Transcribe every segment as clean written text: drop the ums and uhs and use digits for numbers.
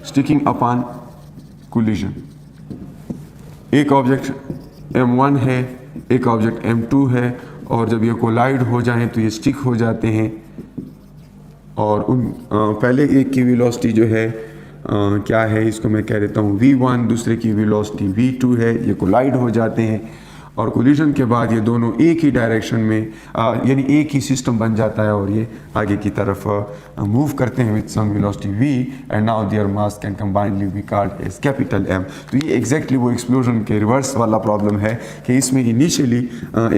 Sticking upon collision. एक object m1 है, एक ऑब्जेक्ट m2 है, और जब ये कोलाइड हो जाएं तो ये स्टिक हो जाते हैं, और उन पहले एक की वेलोसिटी जो है क्या है, इसको मैं कह देता हूँ v1, दूसरे की वेलोसिटी v2 है, ये कोलाइड हो जाते हैं, और कोलिजन के बाद ये दोनों एक ही डायरेक्शन में यानी एक ही सिस्टम बन जाता है, और ये आगे की तरफ मूव करते हैं with some velocity v, and now there mass can combinely be called as capital M। तो ये एग्जैक्टली वो एक्सप्लोजन के रिवर्स वाला प्रॉब्लम है कि इसमें इनिशियली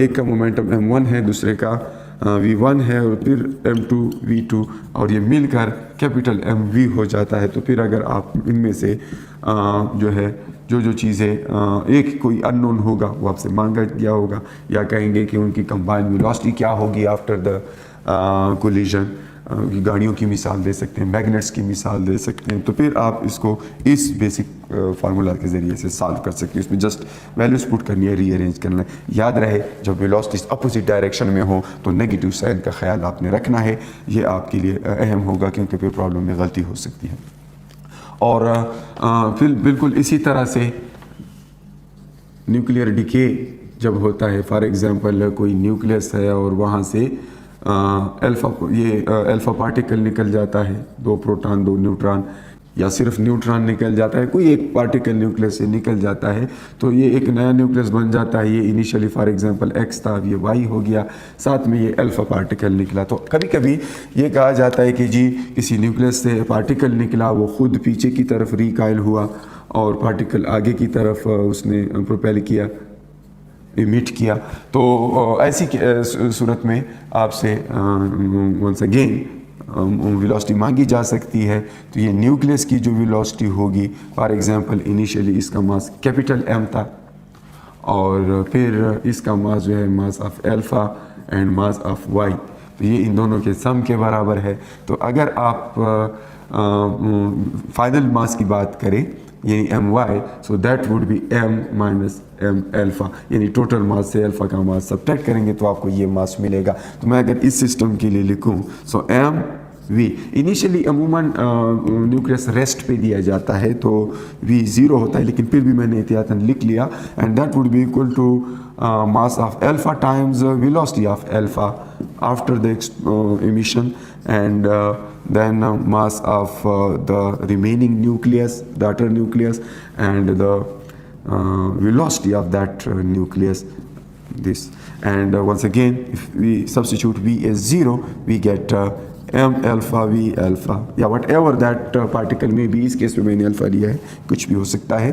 एक का मोमेंटम m1 है, दूसरे का v1 है, और फिर m2 v2, और ये मिलकर कैपिटल MV हो जाता है। तो फिर अगर आप इनमें से जो है जो चीज़ें एक कोई अननोन होगा वो आपसे मांगा गया होगा, या कहेंगे कि उनकी कंबाइंड वेलोसिटी क्या होगी आफ्टर द कोलिजन, गाड़ियों की मिसाल दे सकते हैं, मैग्नेट्स की मिसाल दे सकते हैं, तो फिर आप इसको इस बेसिक फार्मूला के ज़रिए से सॉल्व कर सकते हैं। इसमें जस्ट वैल्यूज पुट करनी है, रीअरेंज करना है। याद रहे जब वेलोसिटीज अपोजिट डायरेक्शन में हो तो नेगेटिव साइन का ख्याल आपने रखना है, ये आपके लिए अहम होगा क्योंकि फिर प्रॉब्लम में गलती हो सकती है। और फिर बिल्कुल इसी तरह से न्यूक्लियर डिके जब होता है, फॉर एग्जांपल कोई न्यूक्लियस है और वहाँ से अल्फ़ा पार्टिकल निकल जाता है, 2 प्रोटॉन 2 न्यूट्रॉन, या सिर्फ न्यूट्रॉन निकल जाता है, कोई एक पार्टिकल न्यूक्लियस से निकल जाता है, तो ये एक नया न्यूक्लियस बन जाता है। ये इनिशियली फॉर एग्जांपल X था, ये Y हो गया, साथ में ये अल्फ़ा पार्टिकल निकला। तो कभी कभी ये कहा जाता है कि जी किसी न्यूक्लियस से पार्टिकल निकला, वो खुद पीछे की तरफ रिकाइल हुआ और पार्टिकल आगे की तरफ उसने प्रोपेल किया, इमिट किया। तो ऐसी सूरत में आपसे वंस अगेन वेलोसिटी मांगी जा सकती है। तो ये न्यूक्लियस की जो वेलोसिटी होगी, फॉर एग्जांपल इनिशियली इसका मास कैपिटल M था, और फिर इसका मास जो है mass of alpha and mass of Y, तो ये इन दोनों के सम के बराबर है। तो अगर आप फाइनल मास की बात करें यानी my, so that would B m minus m alpha, यानी टोटल मास से अल्फ़ा का मास सब्ट्रैक्ट करेंगे तो आपको ये मास मिलेगा। तो मैं अगर इस सिस्टम के लिए लिखूं, सो m v इनिशियली अमूमन न्यूक्लियस रेस्ट पे दिया जाता है तो v 0 होता है, लेकिन फिर भी मैंने एहतियातन लिख लिया, and that would be equal to mass of alpha times velocity of alpha after the emission, and then mass of the remaining nucleus, the outer nucleus, and the velocity of that nucleus, this. And once again, if we substitute v as 0, we get m alpha v alpha, या whatever that particle में भी, इस case में मैंने alpha लिया है, कुछ भी हो सकता है।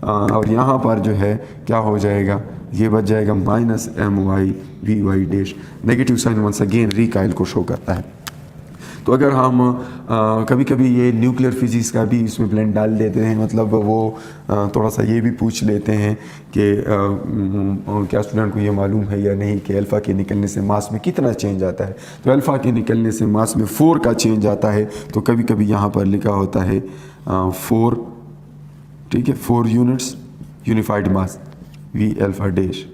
और यहाँ पर जो है क्या हो जाएगा, ये बच जाएगा minus my vy dash. Negative sign once again recoil को शो करता है। तो अगर हम कभी कभी ये न्यूक्लियर फिजिक्स का भी इसमें ब्लेंड डाल देते हैं, मतलब वो थोड़ा सा ये भी पूछ लेते हैं कि क्या स्टूडेंट को ये मालूम है या नहीं कि अल्फ़ा के निकलने से मास में कितना चेंज आता है। तो अल्फ़ा के निकलने से मास में 4 का चेंज आता है, तो कभी कभी यहाँ पर लिखा होता है 4, ठीक है, 4 यूनिट्स यूनिफाइड मास v अल्फ़ा डैश।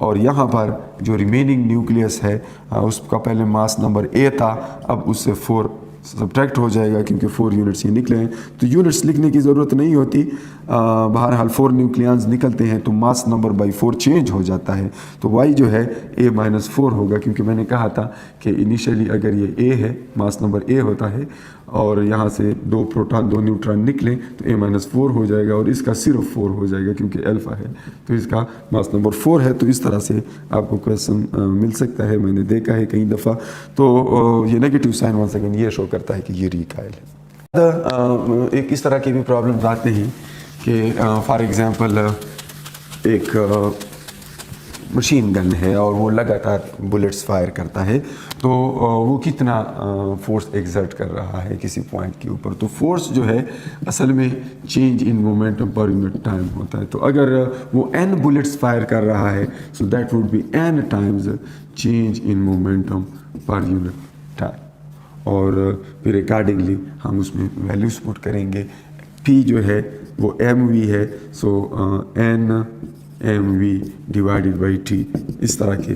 और यहाँ पर जो रिमेनिंग न्यूक्लियस है उसका पहले मास नंबर a था, अब उससे 4 सब्ट्रैक्ट हो जाएगा क्योंकि 4 यूनिट्स ये निकले हैं। तो यूनिट्स लिखने की ज़रूरत नहीं होती, बहरहाल 4 न्यूक्लियंस निकलते हैं तो मास नंबर बाई 4 चेंज हो जाता है। तो y जो है a माइनस 4 होगा, क्योंकि मैंने कहा था कि इनिशियली अगर ये a है, मास नंबर a होता है, और यहाँ से 2 प्रोटॉन 2 न्यूट्रॉन निकले तो a माइनस 4 हो जाएगा, और इसका सिर्फ 4 हो जाएगा क्योंकि अल्फ़ा है, तो इसका मास नंबर 4 है। तो इस तरह से आपको क्वेश्चन मिल सकता है, मैंने देखा है कई दफ़ा। तो ये नेगेटिव साइन वंस अगेन ये शो करता है कि ये रिकाइल है। एक इस तरह के भी प्रॉब्लम्स आते हैं कि फॉर एग्ज़ाम्पल एक मशीन गन है और वो लगातार बुलेट्स फायर करता है, तो वो कितना फोर्स एक्सर्ट कर रहा है किसी पॉइंट के ऊपर। तो फोर्स जो है असल में change in momentum per unit time होता है। तो अगर वो n बुलेट्स फायर कर रहा है, so that would B n times change in momentum per unit time, और फिर अकॉर्डिंगली हम उसमें वैल्यूज पुट करेंगे। p जो है वो mv है, सो n mv divided by t, इस तरह के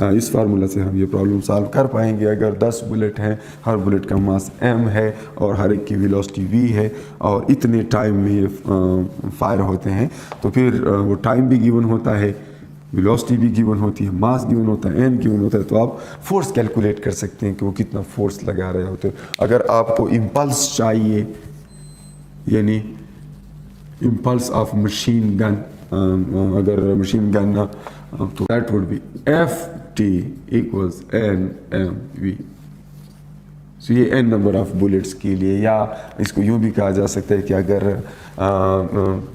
इस फार्मूला से हम ये प्रॉब्लम सॉल्व कर पाएंगे। अगर 10 बुलेट हैं, हर बुलेट का मास m है और हर एक की वेलोसिटी v है और इतने टाइम में ये फायर होते हैं, तो फिर वो टाइम भी गिवन होता है, वेलोसिटी भी गिवन होती है, मास गिवन होता है, n गिवन होता है, तो आप फोर्स कैलकुलेट कर सकते हैं कि वो कितना फोर्स लगा रहे होते हैं। अगर आपको इम्पल्स चाहिए, यानी इम्पल्स ऑफ मशीन गन, अगर मशीन गन तो that would B Ft equals NmV। सो ये n नंबर ऑफ बुलेट्स के लिए, या इसको यूँ भी कहा जा सकता है कि अगर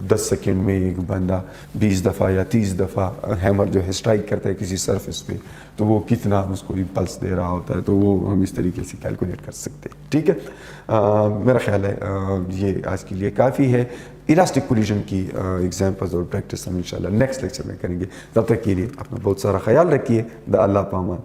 10 सेकेंड में एक बंदा 20 दफ़ा या 30 दफ़ा हैमर जो है स्ट्राइक करता है किसी सरफेस पे, तो वो कितना उसको इम्पल्स दे रहा होता है, तो वो हम इस तरीके से कैलकुलेट कर सकते हैं। ठीक है, मेरा ख्याल है ये आज के लिए काफ़ी है। इलास्टिक कोलिजन की एग्जांपल्स और प्रैक्टिस हम इंशाल्लाह नेक्स्ट लेक्चर में करेंगे। तब तक के लिए अपना बहुत सारा ख्याल रखिए। द अल्लाह पामान।